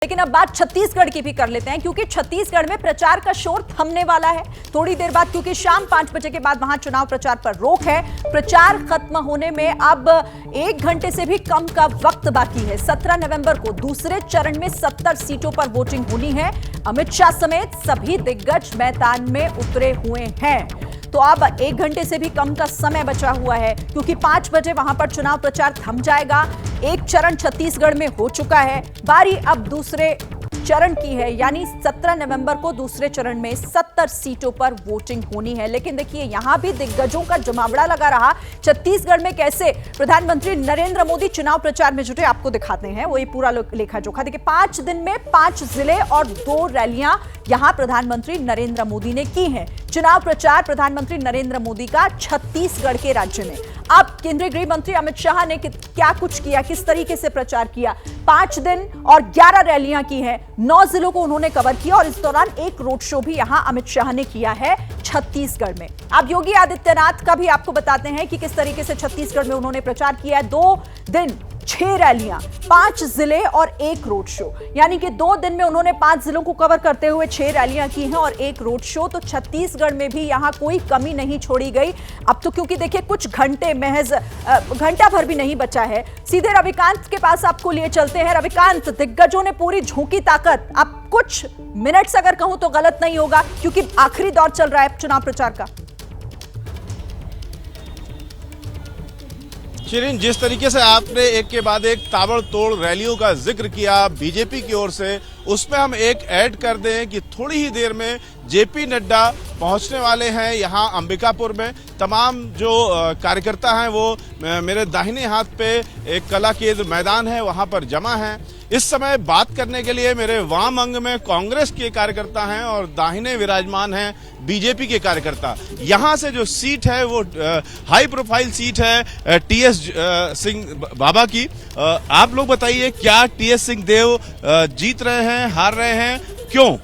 लेकिन अब बात छत्तीसगढ़ की भी कर लेते हैं, क्योंकि छत्तीसगढ़ में प्रचार का शोर थमने वाला है थोड़ी देर बाद, क्योंकि शाम 5 बजे के बाद वहां चुनाव प्रचार पर रोक है। प्रचार खत्म होने में अब 1 घंटे से भी कम का वक्त बाकी है। 17 नवंबर को दूसरे चरण में 70 सीटों पर वोटिंग होनी है। अमित शाह समेत सभी दिग्गज मैदान में उतरे हुए हैं। तो अब 1 घंटे से भी कम का समय बचा हुआ है, क्योंकि 5 बजे वहां पर चुनाव प्रचार थम जाएगा। एक चरण छत्तीसगढ़ में हो चुका है, बारी अब दूसरे चरण की है, यानी 17 नवंबर को दूसरे चरण में 70 सीटों पर वोटिंग होनी है। लेकिन देखिए, यहां भी दिग्गजों का जमावड़ा लगा रहा। छत्तीसगढ़ में कैसे प्रधानमंत्री नरेंद्र मोदी चुनाव प्रचार में जुटे, आपको दिखाते हैं वही पूरा लेखा जोखा। देखिए, 5 दिन में 5 जिले और 2 रैलियां यहां प्रधानमंत्री नरेंद्र मोदी ने की हैं। चुनाव प्रचार प्रधानमंत्री नरेंद्र मोदी का छत्तीसगढ़ के राज्य में। अब केंद्रीय गृह मंत्री अमित शाह ने क्या कुछ किया, किस तरीके से प्रचार किया। 5 दिन और 11 रैलियां की हैं, 9 जिलों को उन्होंने कवर किया और इस दौरान एक रोड शो भी यहां अमित शाह ने किया है छत्तीसगढ़ में। अब योगी आदित्यनाथ का भी आपको बताते हैं कि किस तरीके से छत्तीसगढ़ में उन्होंने प्रचार किया है। 2 दिन 6 रैलियां, 5 जिले और 1 रोड शो, यानी कि 2 दिन में उन्होंने 5 जिलों को कवर करते हुए 6 रैलियां की हैं और 1 रोड शो। तो छत्तीसगढ़ में भी यहां कोई कमी नहीं छोड़ी गई। अब तो क्योंकि देखिए, कुछ घंटे, महज घंटा भर भी नहीं बचा है। सीधे रविकांत के पास आपको लिए चलते हैं। रविकांत, दिग्गजों ने पूरी झोंकी ताकत। अब कुछ मिनट्स अगर कहूं तो गलत नहीं होगा, क्योंकि आखिरी दौर चल रहा है चुनाव प्रचार का। शिरीन, जिस तरीके से आपने एक के बाद एक ताबड़तोड़ रैलियों का जिक्र किया बीजेपी की ओर से, उसमें हम एक ऐड कर दें कि थोड़ी ही देर में जेपी नड्डा पहुंचने वाले हैं यहां अंबिकापुर में। तमाम जो कार्यकर्ता हैं वो मेरे दाहिने हाथ पे एक कला केंद्र मैदान है, वहां पर जमा है। इस समय बात करने के लिए मेरे वाम अंग में कांग्रेस के कार्यकर्ता हैं और दाहिने विराजमान हैं बीजेपी के कार्यकर्ता। यहां से जो सीट है वो हाई प्रोफाइल सीट है टीएस सिंह बाबा की। आप लोग बताइए, क्या टीएस सिंह देव जीत रहे हैं, हार रहे हैं, क्यों?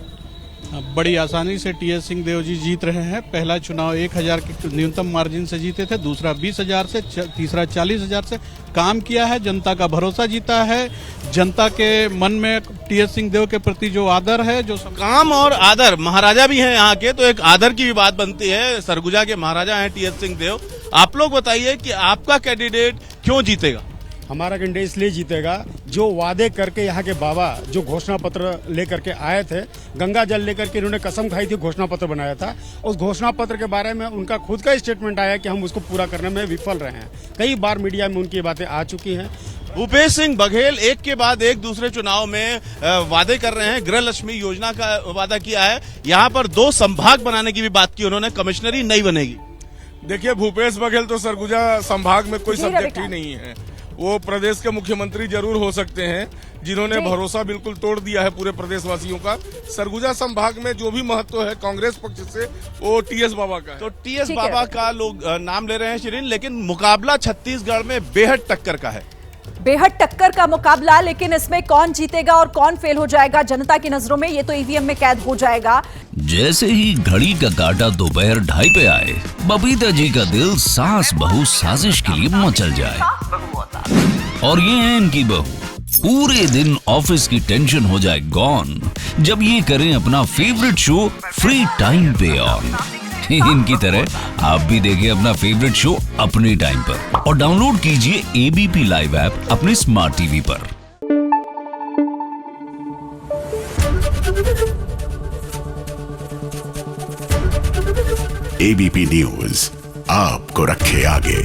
बड़ी आसानी से टीएस सिंह देव जी जीत रहे हैं। पहला चुनाव 1000 के न्यूनतम मार्जिन से जीते थे, दूसरा 20,000 से, तीसरा 40,000 से। काम किया है, जनता का भरोसा जीता है। जनता के मन में टीएस सिंह देव के प्रति जो आदर है, जो काम और आदर, महाराजा भी हैं यहाँ के, तो एक आदर की भी बात बनती है। सरगुजा के महाराजा हैं टीएस सिंह देव। आप लोग बताइए कि आपका कैंडिडेट क्यों जीतेगा? हमारा कैंडिडेट इसलिए जीतेगा, जो वादे करके यहाँ के बाबा जो घोषणा पत्र लेकर के आए थे, गंगा जल लेकर के इन्होंने कसम खाई थी, घोषणा पत्र बनाया था। उस घोषणा पत्र के बारे में उनका खुद का स्टेटमेंट आया कि हम उसको पूरा करने में विफल रहे हैं। कई बार मीडिया में उनकी बातें आ चुकी हैं। भूपेश सिंह बघेल एक के बाद एक दूसरे चुनाव में वादे कर रहे हैं। गृह लक्ष्मी योजना का वादा किया है, यहाँ पर 2 संभाग बनाने की भी बात की उन्होंने, कमिश्नरी नहीं बनेगी। देखिए, भूपेश बघेल तो सरगुजा संभाग में कोई सब्जेक्ट ही नहीं है। वो प्रदेश के मुख्यमंत्री जरूर हो सकते हैं, जिन्होंने भरोसा बिल्कुल तोड़ दिया है पूरे प्रदेशवासियों का। सरगुजा संभाग में जो भी महत्व है कांग्रेस पक्ष से, वो टीएस बाबा का है। तो टीएस बाबा का लोग नाम ले रहे हैं शिरीन, लेकिन मुकाबला छत्तीसगढ़ में बेहद टक्कर का है। बेहद टक्कर का मुकाबला, लेकिन इसमें कौन जीतेगा और कौन फेल हो जाएगा जनता की नजरों में, ये तो ईवीएम में कैद हो जाएगा। जैसे ही घड़ी का काटा दोपहर 2:30 पे आए, बबीता जी का दिल सास बहू साजिश के लिए मचल जाए। और ये है इनकी बहू, पूरे दिन ऑफिस की टेंशन हो जाए गॉन जब ये करें अपना फेवरेट शो फ्री टाइम पे ऑन। इनकी तरह आप भी देखिए अपना फेवरेट शो अपने टाइम पर और डाउनलोड कीजिए एबीपी लाइव ऐप अपने स्मार्ट टीवी पर। एबीपी न्यूज आपको रखे आगे।